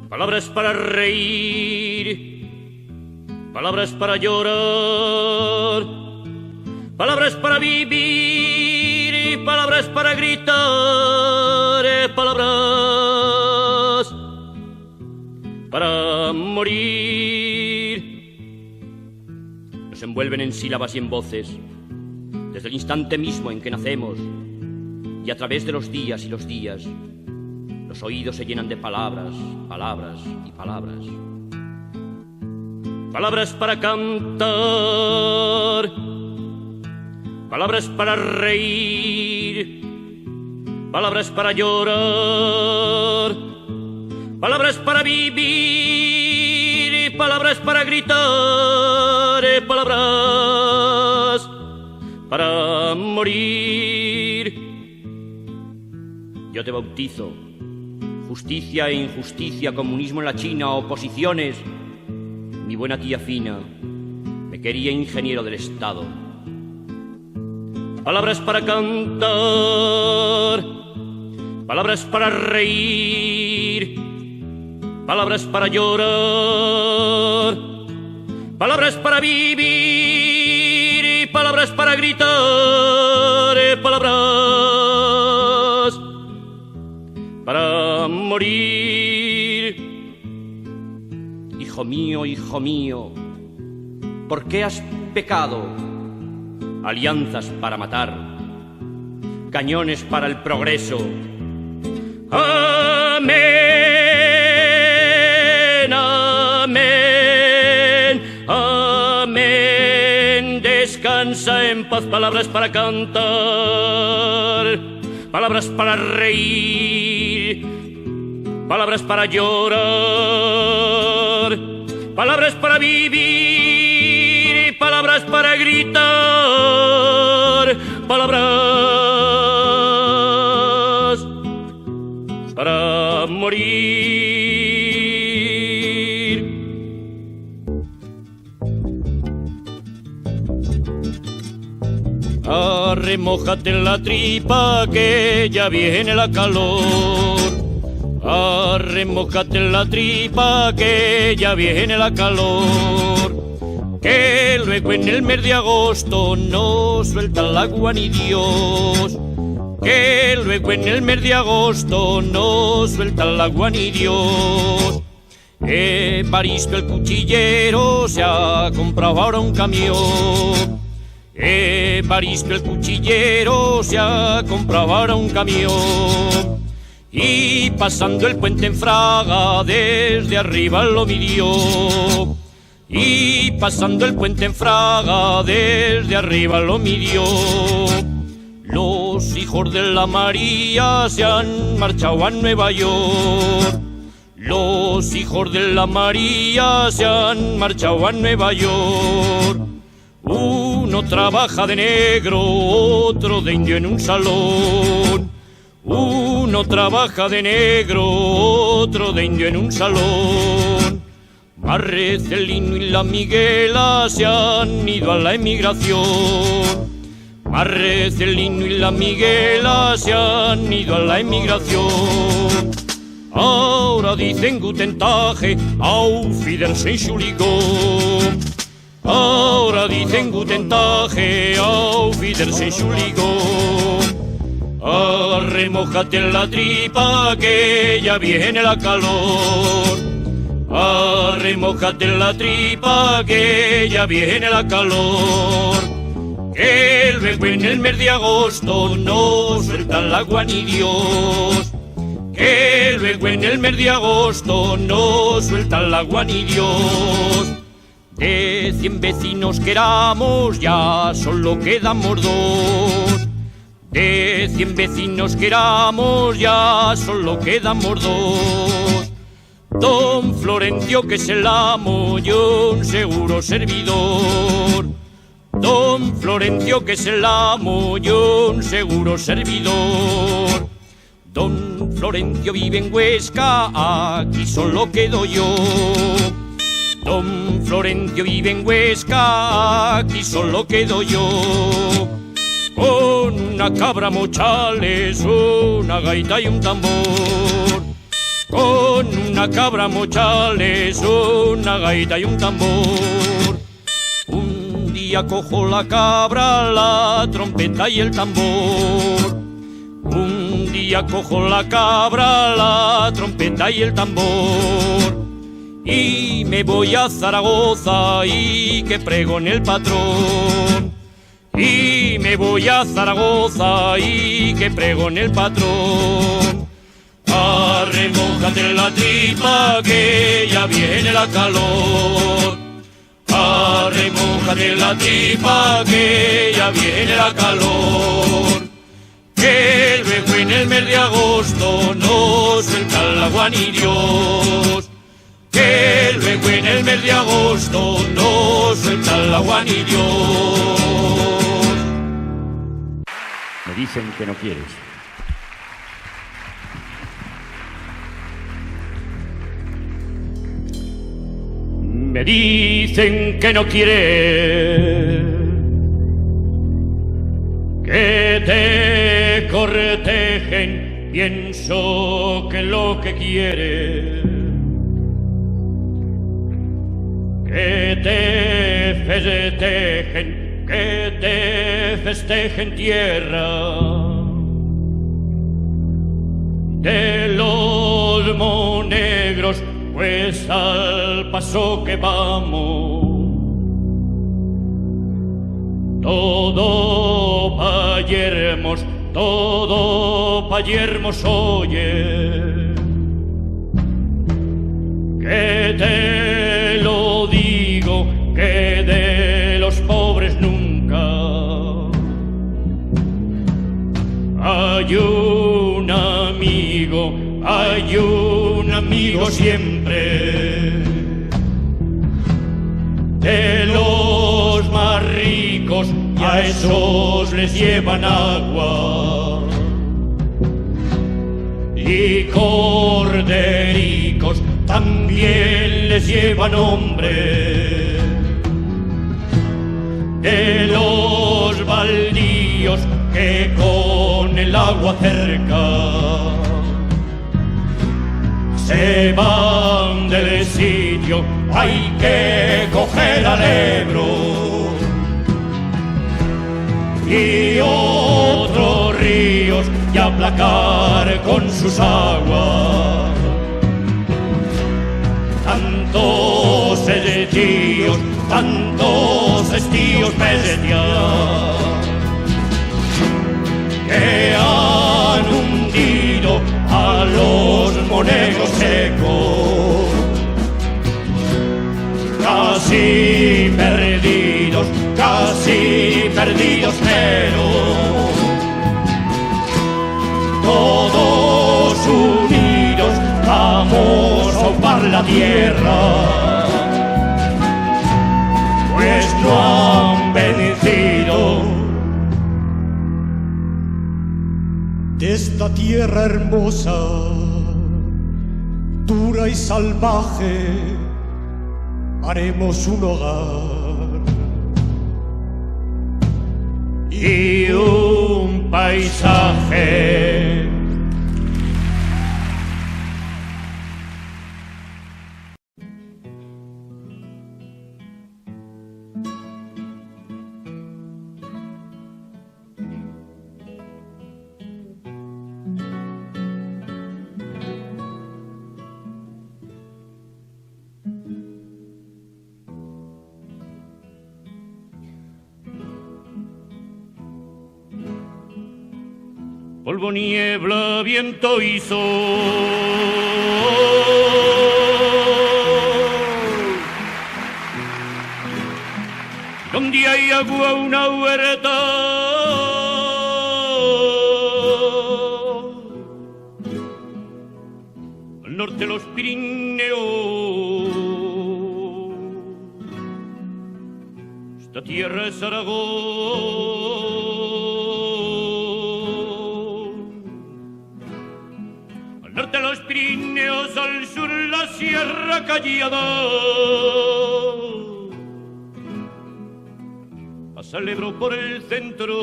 palabras para reír, palabras para llorar, palabras para vivir y palabras para gritar, palabras para morir. Nos envuelven en sílabas y en voces desde el instante mismo en que nacemos, y a través de los días y los días, Los oídos se llenan de palabras, palabras y palabras. Palabras para cantar, palabras para reír, palabras para llorar, palabras para vivir, palabras para gritar, palabras para morir. Yo te bautizo. Justicia e injusticia, comunismo en la China, oposiciones. Mi buena tía Fina me quería ingeniero del Estado. Palabras para cantar, palabras para reír, palabras para llorar, palabras para vivir, palabras para gritar, palabras para morir. Hijo mío, ¿por qué has pecado? Alianzas para matar, cañones para el progreso. Amén, amén, amén. Descansa en paz. Palabras para cantar, palabras para reír, palabras para llorar, palabras para vivir, palabras para gritar, palabras para morir. Arremójate en la tripa que ya viene la calor. Arremójate en la tripa que ya viene la calor. Que luego en el mes de agosto no suelta el agua ni Dios. Que luego en el mes de agosto no suelta el agua ni Dios. Evaristo el cuchillero se ha comprado ahora un camión. Evaristo el cuchillero se ha comprado ahora un camión. Y pasando el puente en Fraga desde arriba lo midió. Y pasando el puente en Fraga desde arriba lo midió. Los hijos de la María se han marchado a Nueva York. Los hijos de la María se han marchado a Nueva York. Uno trabaja de negro, otro de indio en un salón. Uno trabaja de negro, otro de indio en un salón. Marcelino y la Miguela se han ido a la emigración. Marcelino y la Miguela se han ido a la emigración. Ahora dicen Guten Tag, auf Wiedersehen, Entschuldigung. Ahora dicen Guten Tag, auf Wiedersehen, Entschuldigung. Arremójate en la tripa que ya viene la calor. Arremójate en la tripa que ya viene la calor. Que luego en el mes de agosto no suelta el agua ni Dios. Que luego en el mes de agosto no suelta el agua ni Dios. De 100 vecinos que éramos ya solo quedamos 2. De 100 vecinos que éramos ya solo quedamos 2. Don Florencio, que es el amo, yo un seguro servidor. Don Florencio, que es el amo, yo un seguro servidor. Don Florencio vive en Huesca, aquí solo quedo yo. Don Florencio vive en Huesca, aquí solo quedo yo. Con una cabra, mochales, una gaita y un tambor. Con una cabra, mochales, una gaita y un tambor. Un día cojo la cabra, la trompeta y el tambor. Un día cojo la cabra, la trompeta y el tambor. Y me voy a Zaragoza y que pregone el patrón. Y me voy a Zaragoza y que pregone el patrón. Arremójate la tripa que ya viene la calor. Arremójate la tripa que ya viene la calor. Que luego en el mes de agosto no suelta el agua ni Dios. Que luego en el mes de agosto no suelta el agua ni Dios. Me dicen que no quieres. Me dicen que no quieres que te cortejen, pienso que lo que quieres que te festejen, que te festejen tierra de los monegros, pues al paso que vamos todo pa' yermos, todo pa' yermos, oye, que te lo digo, que de los pobres nunca hay un amigo siempre. De los más ricos y a esos les llevan agua y cordericos también les llevan hombre. De los baldíos que con el agua cerca se van del sitio, hay que coger al Ebro y otros ríos y aplacar con sus aguas tantos estíos, tantos estíos bestias que han hundido a los monegros secos, casi perdidos, pero todos unidos vamos a ocupar la tierra, pues no han vencido. De esta tierra hermosa, dura y salvaje, haremos un hogar y un paisaje. Polvo, niebla, viento y sol, donde hay agua una huerta, al norte los Pirineos, esta tierra es Aragón. Norte los Pirineos, al sur la Sierra Callada, pasa el Ebro por el centro,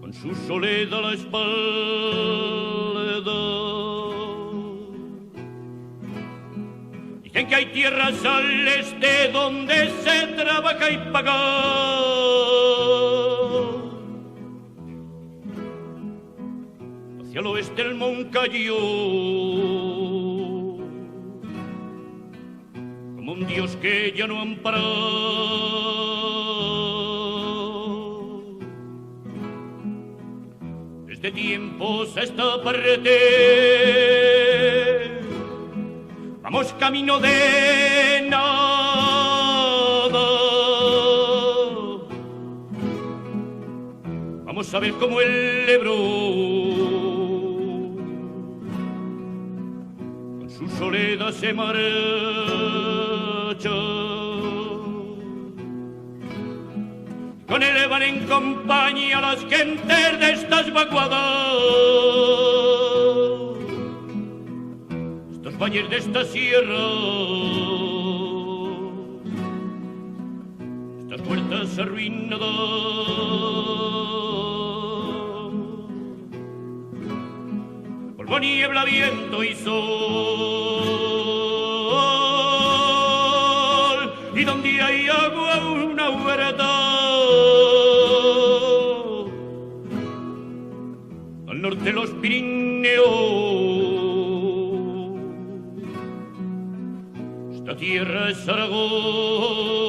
con su soledad a la espalda. Dicen que hay tierras al este donde se trabaja y paga, hacia el oeste el Moncayo, como un dios que ya no ampara. de tiempos a esta parte. Vamos camino de nada. Vamos a ver cómo el Ebro con su soledad se marcha. Con él van en compañía las gentes de estas vaguadas, estos valles de esta sierra, estas puertas arruinadas. Polvo, niebla, viento y sol, y donde hay agua una huerta. Al norte los Pirineos, esta tierra es Aragón.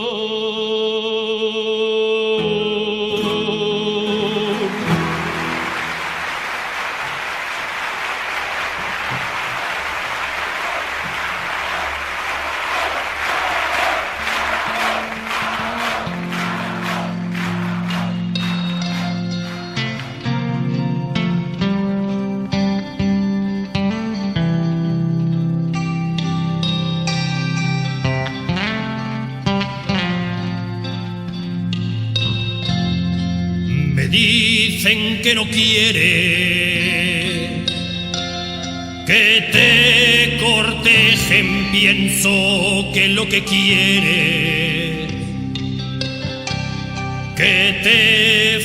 Dicen que no quiere que te cortejen, pienso que lo que quiere que te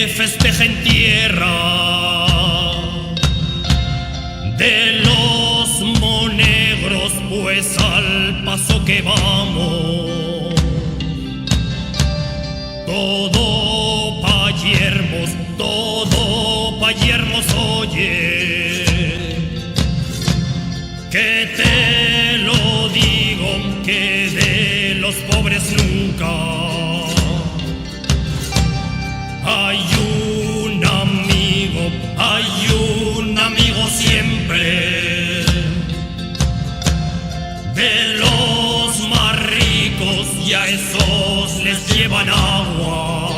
festejen tierra de los monegros, pues al paso que vamos todo pa' yermos, oye, que te lo digo, que de los pobres nunca hay un amigo siempre, de los más ricos y a esos les llevan agua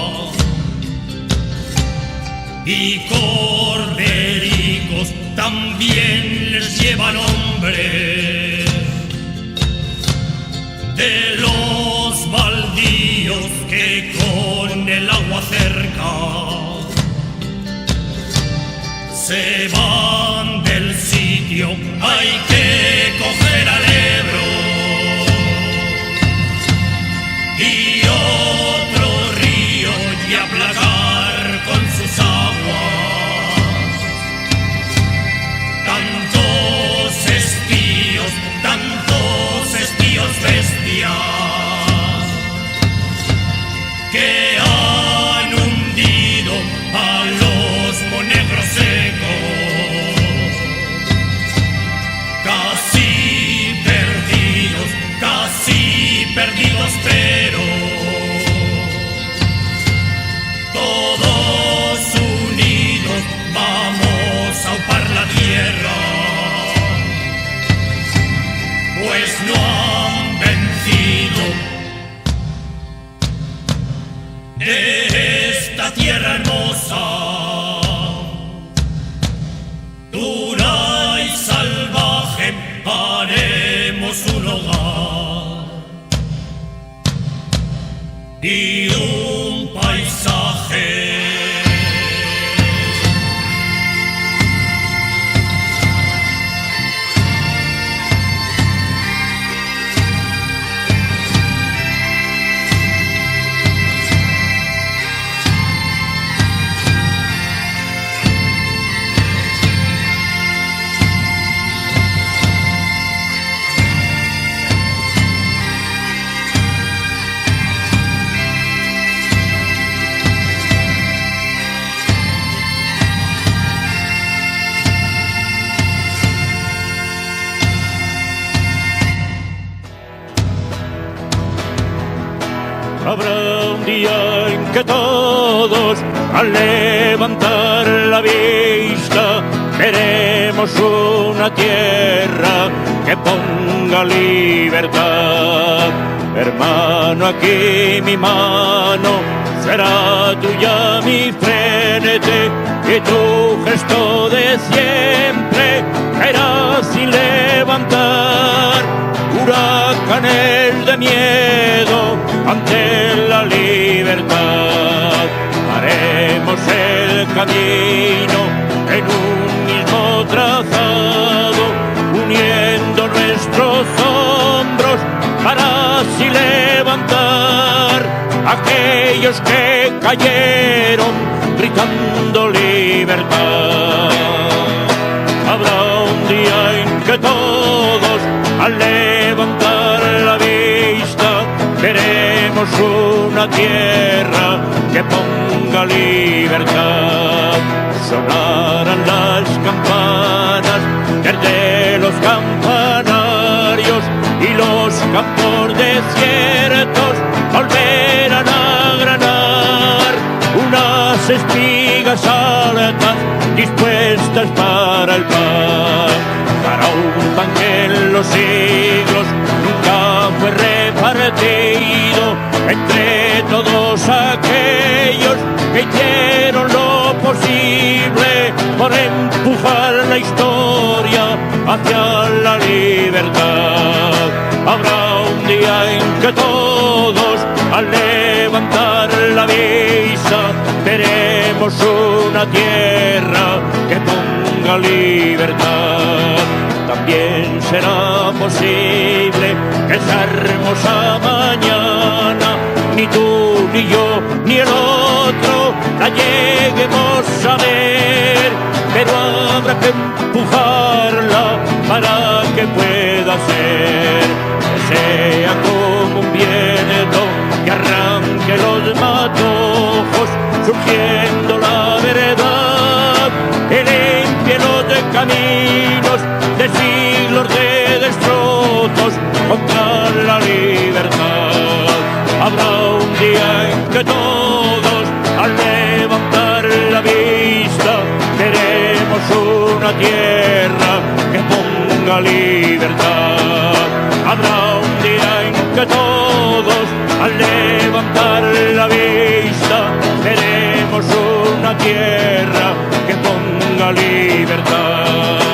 y cordericos también les llevan hombres, de los baldíos que con el agua cerca se van del sitio, hay que coger al Ebro y otro río y aplacar con sus aguas tantos espíos bestias que han hundido a los monegros secos, casi perdidos, pero todos unidos vamos a upar la tierra, pues no han vencido de esta tierra hermosa, dura y salvaje, haremos un hogar y un paisaje. Habrá un un día en que todos, al levantar la vista, veremos una tierra que ponga libertad. Hermano, aquí mi mano será tuya mi frente, y tu gesto de siempre caerá sin levantar huracanes de miedo ante la libertad. Haremos el camino en un mismo trazado, uniendo nuestros hombros para así levantar a aquellos que cayeron gritando libertad. Habrá un día en que todos, al levantar la vista, veremos una tierra que ponga libertad. Sonarán las campanas desde los campanarios, y los campos desiertos volverán a granar unas espigas altas dispuestas para el pan, para un pan que en los siglos nunca fue repartido entre todos aquellos que hicieron lo posible por empujar la historia hacia la libertad. Habrá un día en que todos, al levantar la vista, veremos una tierra que ponga libertad. También será posible que esa hermosa mañana ni tú, ni yo, ni el otro la lleguemos a ver, pero habrá que empujarla para que pueda ser, que sea como un viento que arranque los matojos, surgiendo la verdad, que limpie los caminos de siglos de destrozos contra la libertad. Habrá un día en que todos, al levantar la vista, veremos una tierra que ponga libertad. Habrá un día en que todos, al levantar la vista, veremos una tierra que ponga libertad.